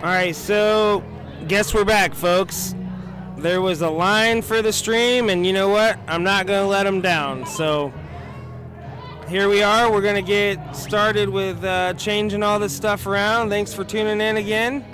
Alright, so guess we're back, folks. There was a line for the stream, and you know what? I'm not going to let them down. So here we are. We're going to get started with changing all this stuff around. Thanks for tuning in again.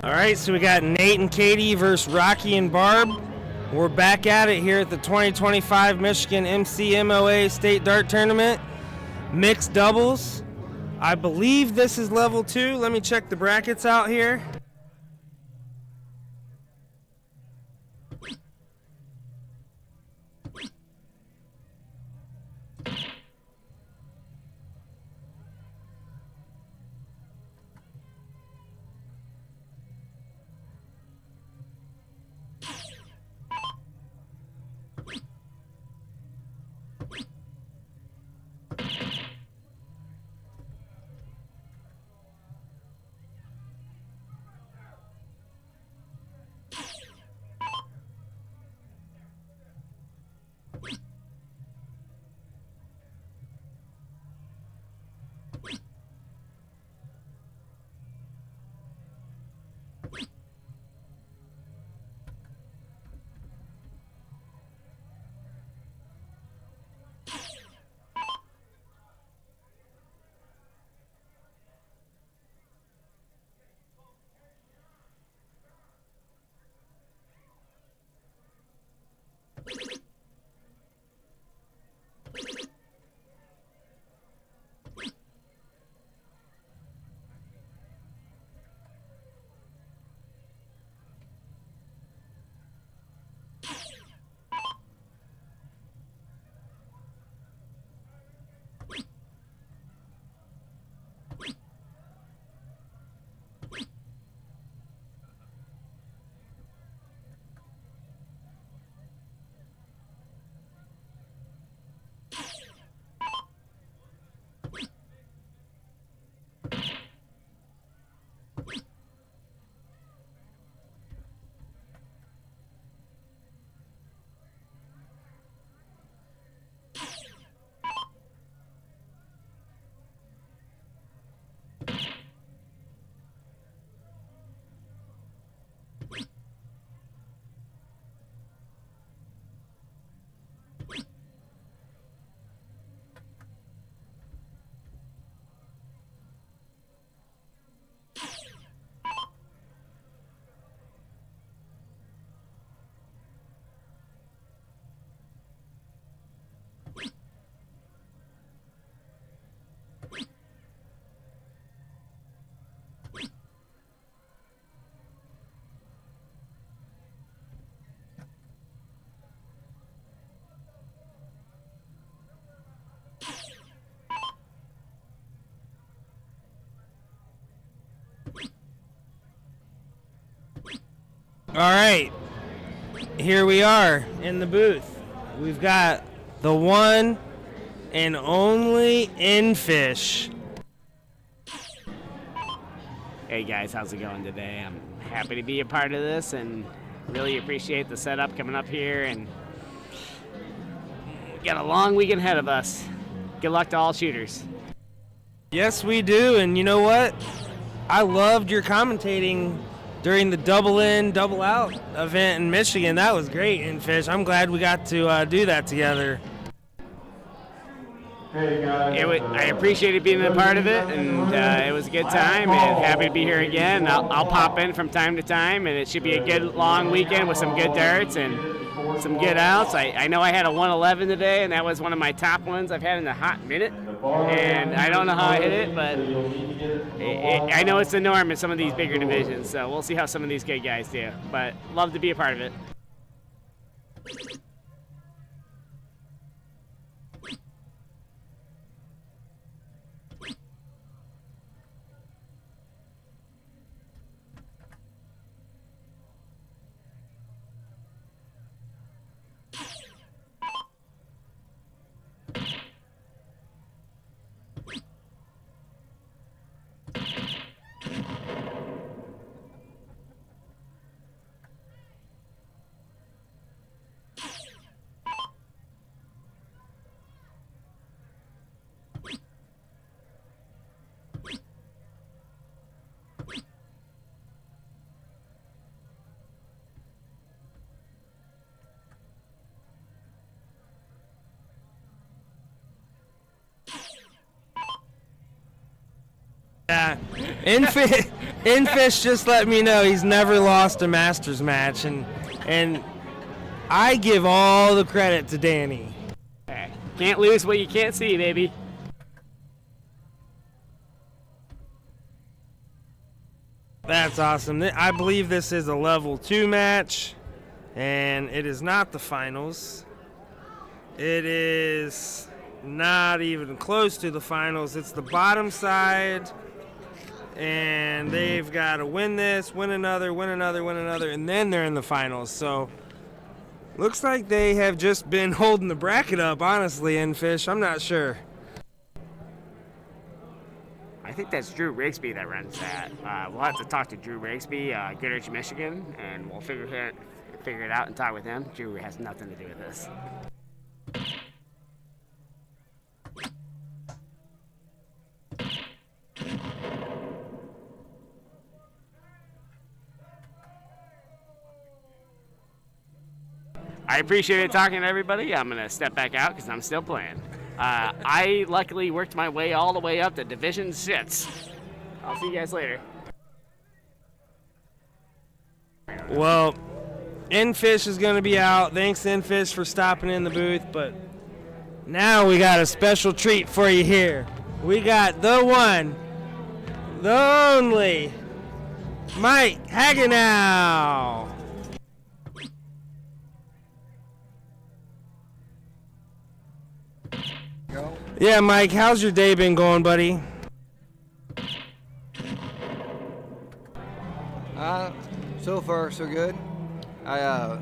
All right, so we got Nate and Katie versus Rocky and Barb. We're back at it here at the 2025 Michigan MCMOA State Dart Tournament. Mixed doubles. I believe this is level 2. Let me check the brackets out here. All right, here we are in the booth. We've got the 1, and only Infish. Hey guys, how's it going today? I'm happy to be a part of this and really appreciate the setup coming up here, and we got a long weekend ahead of us. Good luck to all shooters. Yes, we do, and you know what? I loved your commentating during the double in, double out event in Michigan. That was great, Infish. I'm glad we got to do that together. Hey guys, I appreciated being a part of it, and it was a good time, and happy to be here again. I'll pop in from time to time, and it should be a good long weekend with some good darts and some good outs. I know I had a 111 today, and that was one of my top ones I've had in a hot minute, and I don't know how I hit it, but I know it's the norm in some of these bigger divisions, so we'll see how some of these good guys do, but love to be a part of it. Yeah, Infish just let me know he's never lost a Masters match, and I give all the credit to Danny. Can't lose what you can't see, baby. That's awesome. I believe this is a level 2 match, and it is not the finals. It is not even close to the finals. It's the bottom side, and they've got to win this, win another, win another, win another, and then they're in the finals. So looks like they have just been holding the bracket up, honestly, Infish. I'm not sure. I think that's Drew Rigsby that runs that. We'll have to talk to Drew Rigsby, Goodrich, Michigan, and we'll figure it out and talk with him. Drew has nothing to do with this. I appreciate talking to everybody. I'm going to step back out because I'm still playing. I luckily worked my way all the way up to Division 6. I'll see you guys later. Well, Infish is going to be out. Thanks, Infish, for stopping in the booth. But now we got a special treat for you here. We got the one, the only, Mike Hagenow. Yeah, Mike, how's your day been going, buddy? So far, so good. I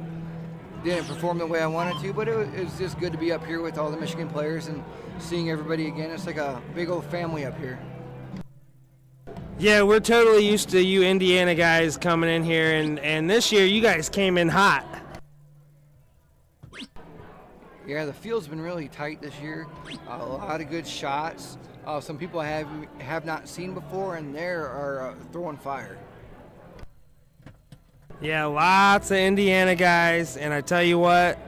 didn't perform the way I wanted to, but it was just good to be up here with all the Michigan players and seeing everybody again. It's like a big old family up here. Yeah, we're totally used to you Indiana guys coming in here, and this year you guys came in hot. Yeah, the field's been really tight this year. A lot of good shots. Some people I have not seen before, and they are throwing fire. Yeah, lots of Indiana guys, and I tell you what,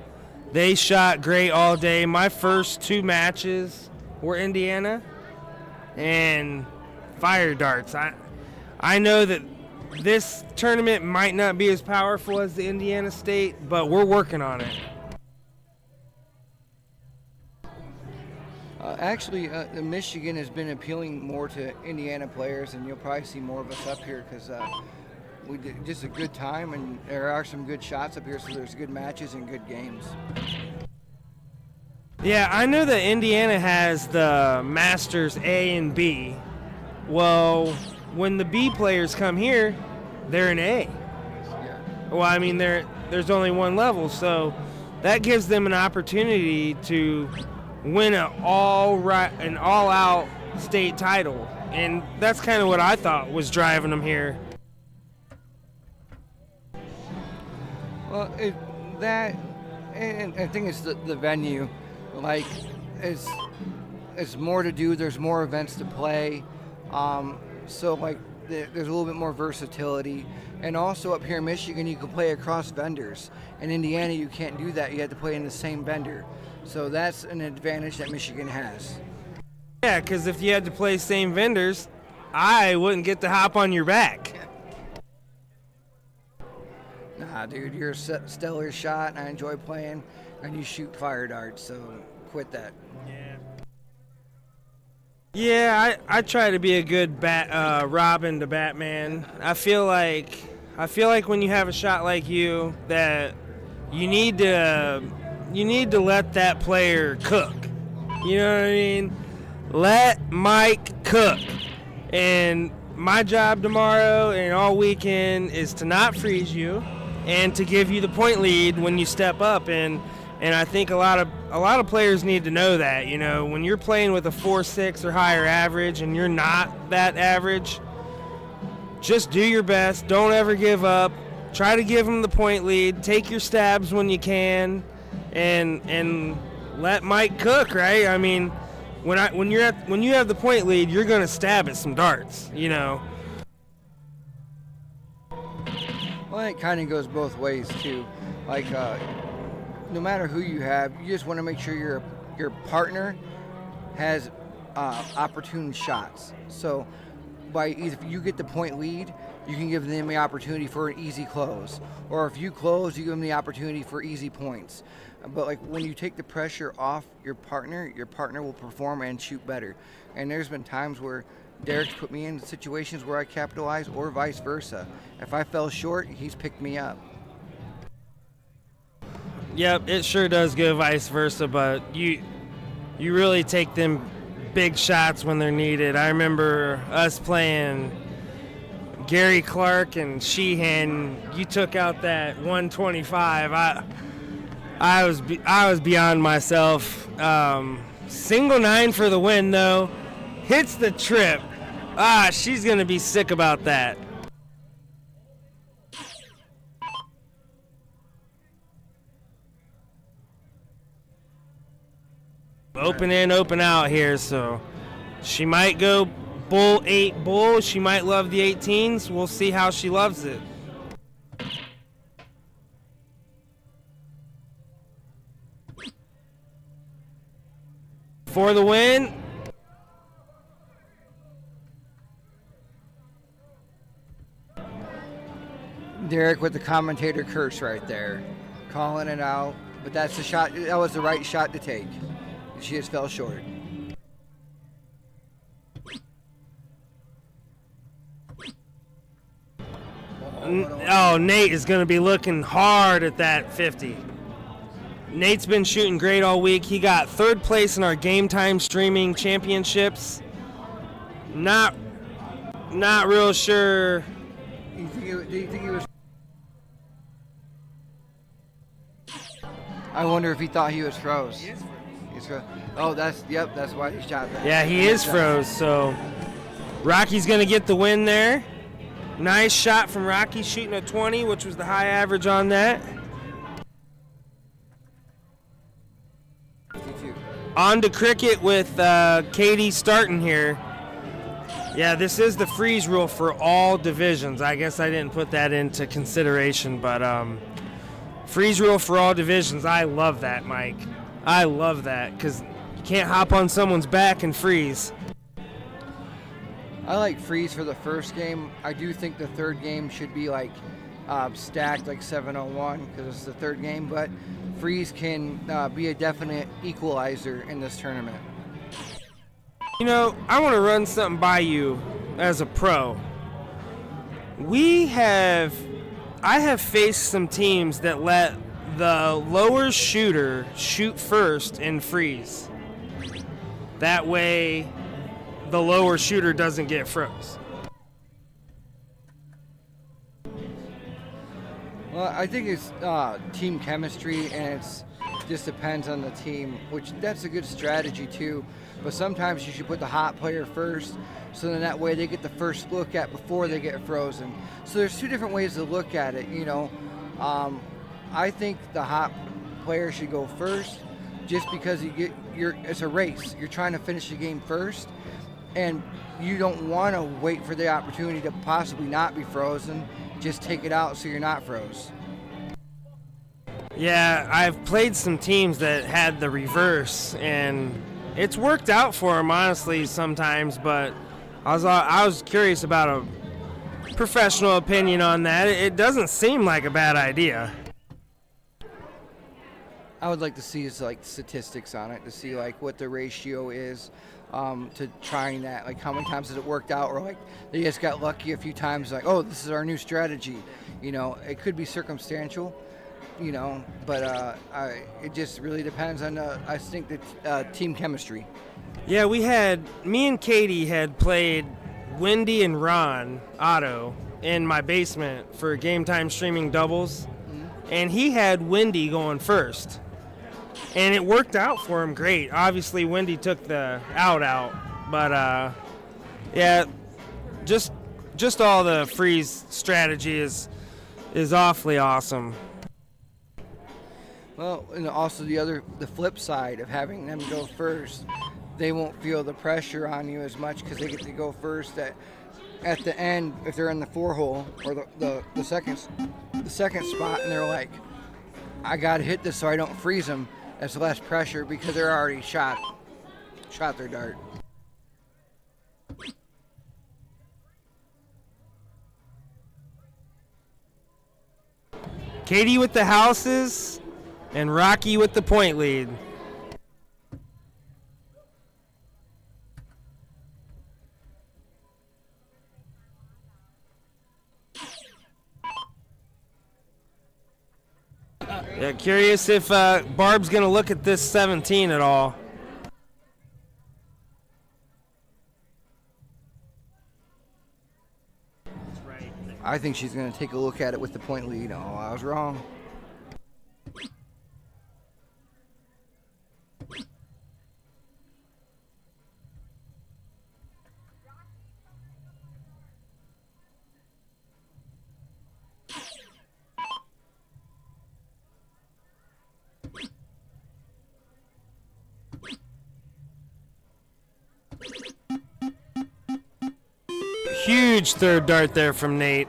they shot great all day. My first 2 matches were Indiana, and fire darts. I know that this tournament might not be as powerful as the Indiana State, but we're working on it. Actually, Michigan has been appealing more to Indiana players, and you'll probably see more of us up here because we did just a good time, and there are some good shots up here, so there's good matches and good games. Yeah, I know that Indiana has the Masters A and B. Well, when the B players come here, they're in A. Yeah. Well, I mean, there's only one level, so that gives them an opportunity to win an all-out state title. And that's kind of what I thought was driving them here. Well, and I think it's the venue. Like, it's more to do. There's more events to play. So, like, there's a little bit more versatility. And also up here in Michigan, you can play across vendors. In Indiana, you can't do that. You have to play in the same vendor. So that's an advantage that Michigan has. Yeah, because if you had to play same vendors, I wouldn't get to hop on your back. Nah, dude, you're a stellar shot, and I enjoy playing, and you shoot fire darts, so quit that. Yeah, I try to be a good Robin to Batman. I feel like when you have a shot like you, that you need to let that player cook. You know what I mean? Let Mike cook. And my job tomorrow and all weekend is to not freeze you and to give you the point lead when you step up. And I think a lot of players need to know that, you know, when you're playing with a 4.6 or higher average and you're not that average, just do your best. Don't ever give up. Try to give them the point lead. Take your stabs when you can, and let Mike cook. Right? I mean, when you have the point lead, you're gonna stab at some darts. You know. Well, it kind of goes both ways too. Like, no matter who you have, you just want to make sure your partner has opportune shots. So, if you get the point lead, you can give them the opportunity for an easy close. Or if you close, you give them the opportunity for easy points. But like when you take the pressure off your partner will perform and shoot better. And there's been times where Derek's put me in situations where I capitalize, or vice versa. If I fell short, he's picked me up. Yep, it sure does go vice versa, but you really take them big shots when they're needed. I remember us playing Gary Clark and Sheehan. You took out that 125. I was beyond myself. Single 9 for the win though. Hits the trip. She's gonna be sick about that. Open in, open out here, so she might go bull 8 bull. She might love the 18s. We'll see how she loves it. For the win. Derek with the commentator curse right there, calling it out. But that's the shot. That was the right shot to take. She just fell short. Oh, Nate is going to be looking hard at that 50. Nate's been shooting great all week. He got 3rd place in our Game Time Streaming Championships. Not real sure. Do you think he was? I wonder if he thought he was froze. He's froze. Oh, that's why he shot that. Yeah, he is froze, so Rocky's going to get the win there. Nice shot from Rocky, shooting a 20, which was the high average on that. 52. On to cricket with Katie starting here. Yeah, this is the freeze rule for all divisions. I guess I didn't put that into consideration, but freeze rule for all divisions. I love that, Mike. I love that because you can't hop on someone's back and freeze. I like freeze for the first game. I do think the third game should be like stacked like 7-on-1 because it's the third game, but freeze can be a definite equalizer in this tournament. You know, I want to run something by you as a pro. I have faced some teams that let the lower shooter shoot first and freeze. That way the lower shooter doesn't get froze. Well, Well, I think it's team chemistry, and it's just depends on the team, which that's a good strategy too. But sometimes you should put the hot player first, so then that way they get the first look at before they get frozen. So there's two different ways to look at it. I think the hot player should go first, just because it's a race. You're trying to finish the game first, and you don't want to wait for the opportunity to possibly not be frozen. Just take it out so you're not froze. Yeah, I've played some teams that had the reverse, and it's worked out for them, honestly, sometimes, but I was curious about a professional opinion on that. It doesn't seem like a bad idea. I would like to see statistics on it, to see what the ratio is to trying that. How many times has it worked out, or they just got lucky a few times, oh, this is our new strategy. It could be circumstantial, but it just really depends on, I think, the team chemistry. Yeah, me and Katie had played Wendy and Ron Otto in my basement for Game Time streaming doubles, and he had Wendy going first. And it worked out for him great. Obviously, Wendy took the out, but yeah, just all the freeze strategy is awfully awesome. Well, and also the flip side of having them go first, they won't feel the pressure on you as much because they get to go first at the end if they're in the 4-hole or the second spot, and they're like, I gotta hit this so I don't freeze them. That's less pressure because they're already shot their dart. Katie with the houses and Rocky with the point lead. Yeah, curious if Barb's going to look at this 17 at all. I think she's going to take a look at it with the point lead. Oh, I was wrong. Huge third dart there from Nate.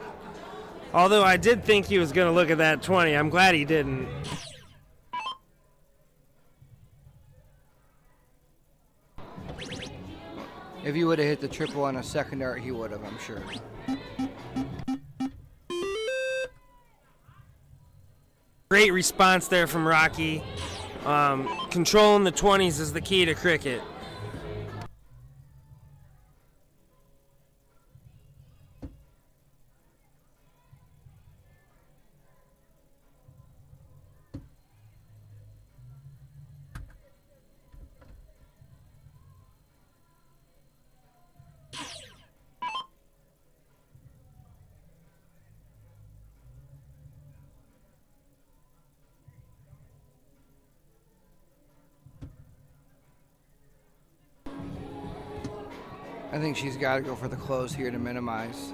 Although I did think he was going to look at that 20. I'm glad he didn't. If he would have hit the triple on a second dart, he would have, I'm sure. Great response there from Rocky. Controlling the 20s is the key to cricket. I think she's got to go for the close here to minimize.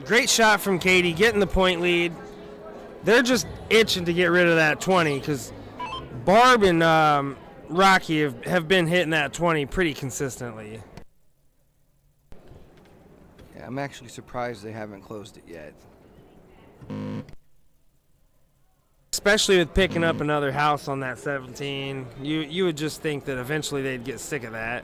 Great shot from Katie, getting the point lead. They're just itching to get rid of that 20 because Barb and Rocky have been hitting that 20 pretty consistently. Yeah, I'm actually surprised they haven't closed it yet. Especially with picking up another house on that 17. You would just think that eventually they'd get sick of that.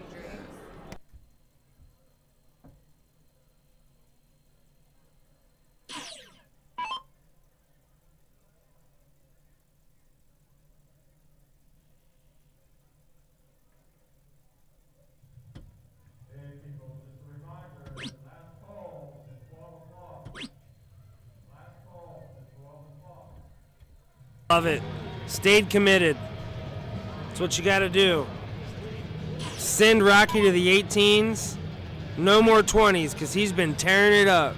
Love it. Stayed committed. That's what you got to do. Send Rocky to the 18s. No more 20s because he's been tearing it up.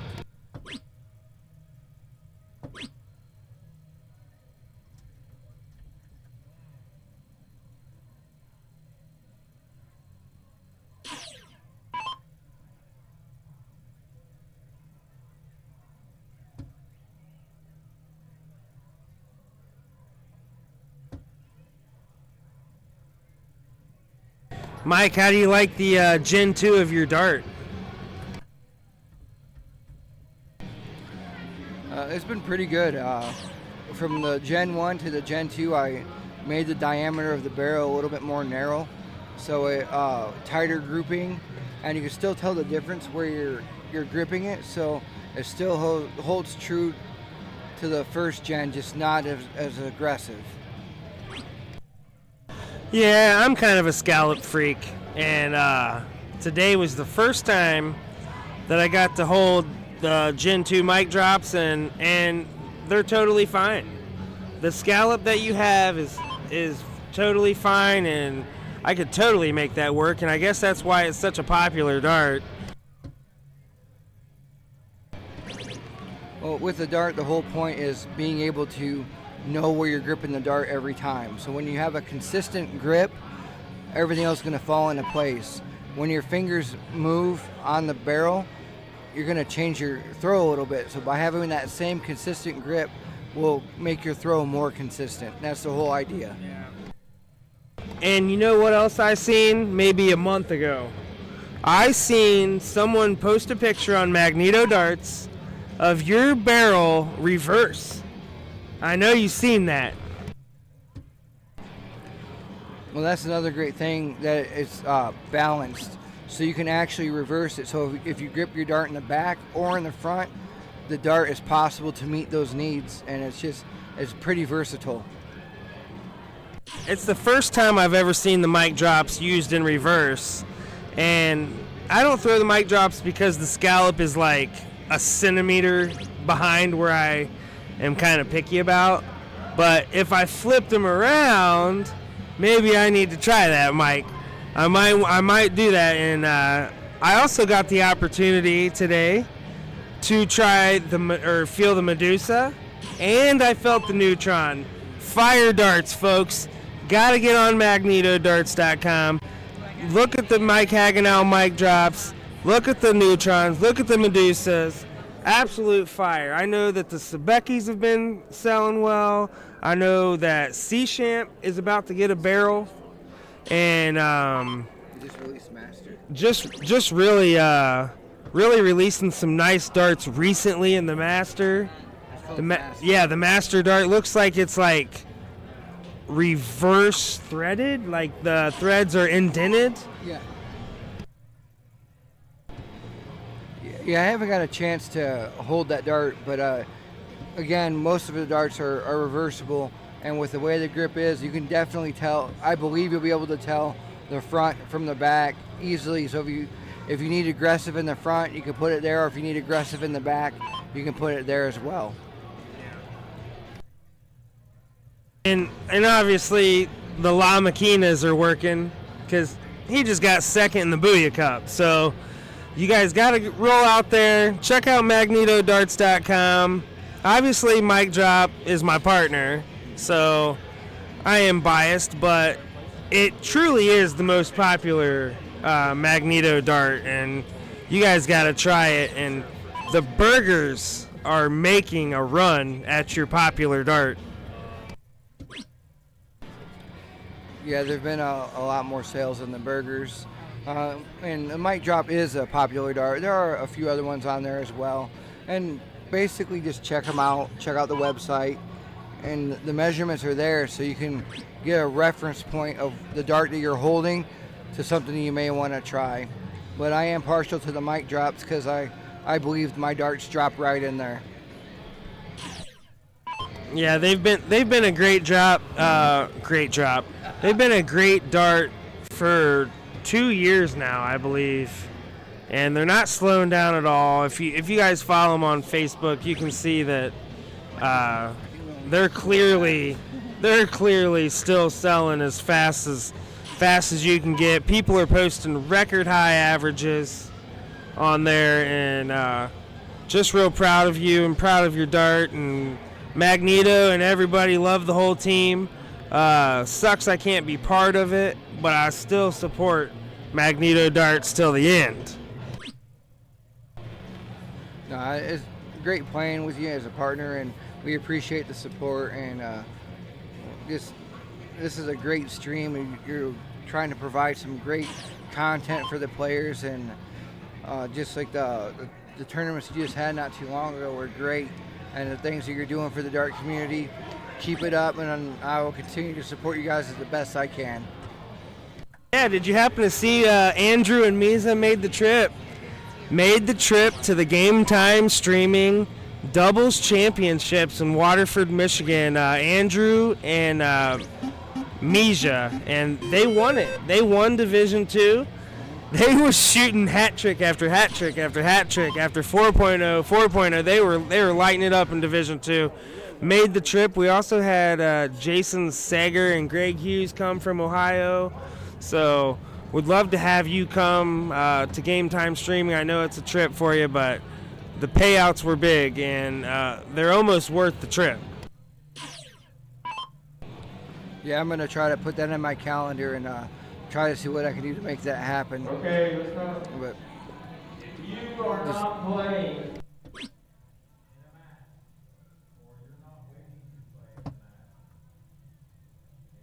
Mike, how do you like the Gen 2 of your dart? It's been pretty good. From the Gen 1 to the Gen 2, I made the diameter of the barrel a little bit more narrow, so it tighter grouping, and you can still tell the difference where you're gripping it, so it still holds true to the first gen, just not as aggressive. Yeah, I'm kind of a scallop freak, and today was the first time that I got to hold the Gen 2 mic drops, and they're totally fine. The scallop that you have is totally fine, and I could totally make that work, and I guess that's why it's such a popular dart. Well, with the dart, the whole point is being able to know where you're gripping the dart every time. So when you have a consistent grip, everything else is going to fall into place. When your fingers move on the barrel, you're going to change your throw a little bit. So by having that same consistent grip will make your throw more consistent. That's the whole idea. And you know what else I seen maybe a month ago? I seen someone post a picture on Magneto Darts of your barrel reverse. I know you've seen that. Well, that's another great thing, that it's balanced. So you can actually reverse it. So if you grip your dart in the back or in the front, the dart is possible to meet those needs, and it's pretty versatile. It's the first time I've ever seen the mic drops used in reverse. And I don't throw the mic drops because the scallop is like a centimeter behind where I am kind of picky about, but if I flipped them around, maybe I need to try that, Mike. I might do that. And I also got the opportunity today to try feel the Medusa, and I felt the Neutron. Fire darts, folks. Gotta get on MagnetoDarts.com. Look at the Mike Hagenow mic drops. Look at the Neutrons. Look at the Medusas. Absolute fire. I know that the Sebeckis have been selling well. I know that C-Champ is about to get a barrel, and Just released Master. just really releasing some nice darts recently in the Master. Master. The Master dart looks like it's like reverse threaded, like the threads are indented. Yeah. Yeah, I haven't got a chance to hold that dart, but again, most of the darts are reversible, and with the way the grip is, you can definitely tell. I believe you'll be able to tell the front from the back easily. So if you need aggressive in the front, you can put it there, or if you need aggressive in the back, you can put it there as well. And obviously the La Maquinas are working because he just got second in the Booyah Cup. So you guys got to roll out there. Check out MagnetoDarts.com. Obviously, Mike Drop is my partner, so I am biased, but it truly is the most popular Magneto dart, and you guys got to try it. And the burgers are making a run at your popular dart. Yeah, there've been a lot more sales in the burgers. And the Mic Drop is a popular dart. There are a few other ones on there as well. And basically just check them out. Check out the website. And the measurements are there so you can get a reference point of the dart that you're holding to something you may want to try. But I am partial to the Mic Drops because I believe my darts drop right in there. Yeah, they've been a great drop. Great drop. They've been a great dart for 2 years now, I believe, and they're not slowing down at all. If you guys follow them on Facebook, you can see that they're clearly still selling as fast as you can get. People are posting record high averages on there, and just real proud of you and proud of your dart. And Magneto and everybody love the whole team. Sucks I can't be part of it, but I still support Magneto Darts till the end. No, it's great playing with you as a partner, and we appreciate the support. And this is a great stream, and you're trying to provide some great content for the players. And just like the tournaments you just had not too long ago were great, and the things that you're doing for the dart community, keep it up, and I will continue to support you guys as the best I can. Yeah, did you happen to see Andrew and Misa made the trip? Made the trip to the Game Time Streaming Doubles Championships in Waterford, Michigan. Andrew and Misa, and they won it. They won Division II. They were shooting hat trick after hat trick after hat trick after 4.0. They were lighting it up in Division II. Made the trip. We also had Jason Sager and Greg Hughes come from Ohio. So would love to have you come to Game Time Streaming. I know it's a trip for you, but the payouts were big, and they're almost worth the trip. Yeah, I'm going to try to put that in my calendar and try to see what I can do to make that happen. Okay, let's go. But You are not playing.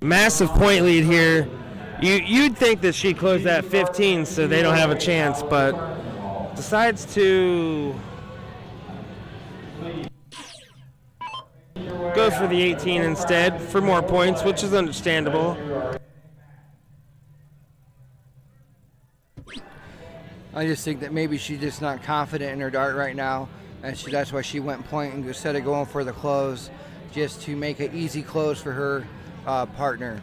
Massive point lead here. You'd think that she closed at 15, so they don't have a chance, but decides to go for the 18 instead for more points, which is understandable. I just think that maybe she's just not confident in her dart right now, and that's why she went point instead of going for the close, just to make an easy close for her partner.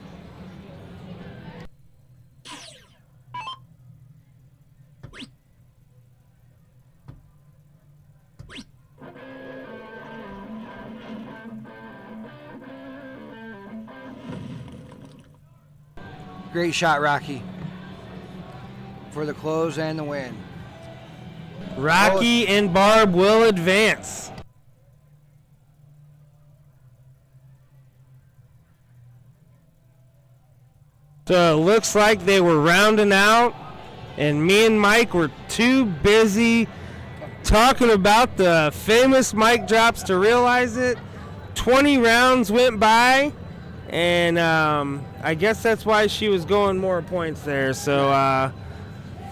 Great shot, Rocky, for the close and the win. Rocky and Barb will advance. So it looks like they were rounding out, and me and Mike were too busy talking about the famous mic drops to realize it. 20 rounds went by, and I guess that's why she was going more points there. So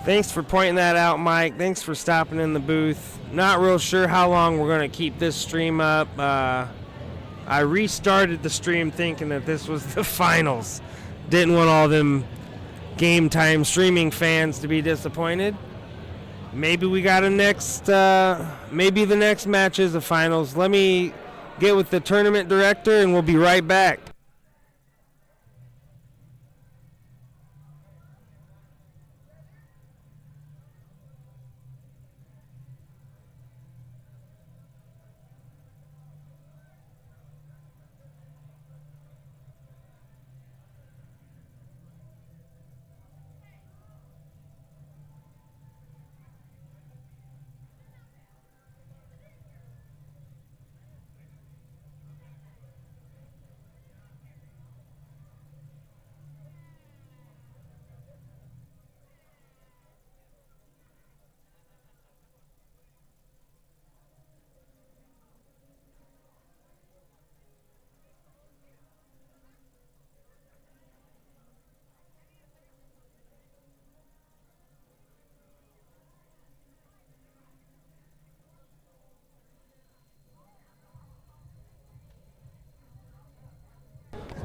thanks for pointing that out, Mike. Thanks for stopping in the booth. Not real sure how long we're going to keep this stream up. I restarted the stream thinking that this was the finals. Didn't want all them Game Time Streaming fans to be disappointed. Maybe we got a next, maybe the next match is the finals. Let me get with the tournament director and we'll be right back.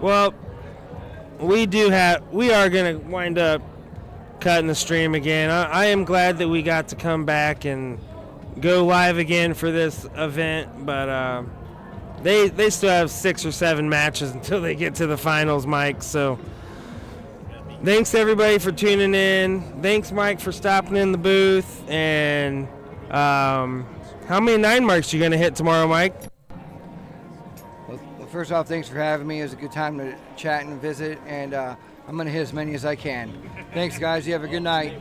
Well, we are going to wind up cutting the stream again. I am glad that we got to come back and go live again for this event, but they still have 6 or 7 matches until they get to the finals, Mike. So thanks everybody for tuning in. Thanks, Mike, for stopping in the booth. And how many 9 marks you going to hit tomorrow, Mike? Well, first off, thanks for having me. It was a good time to chat and visit, and I'm going to hit as many as I can. Thanks, guys. You have a good night.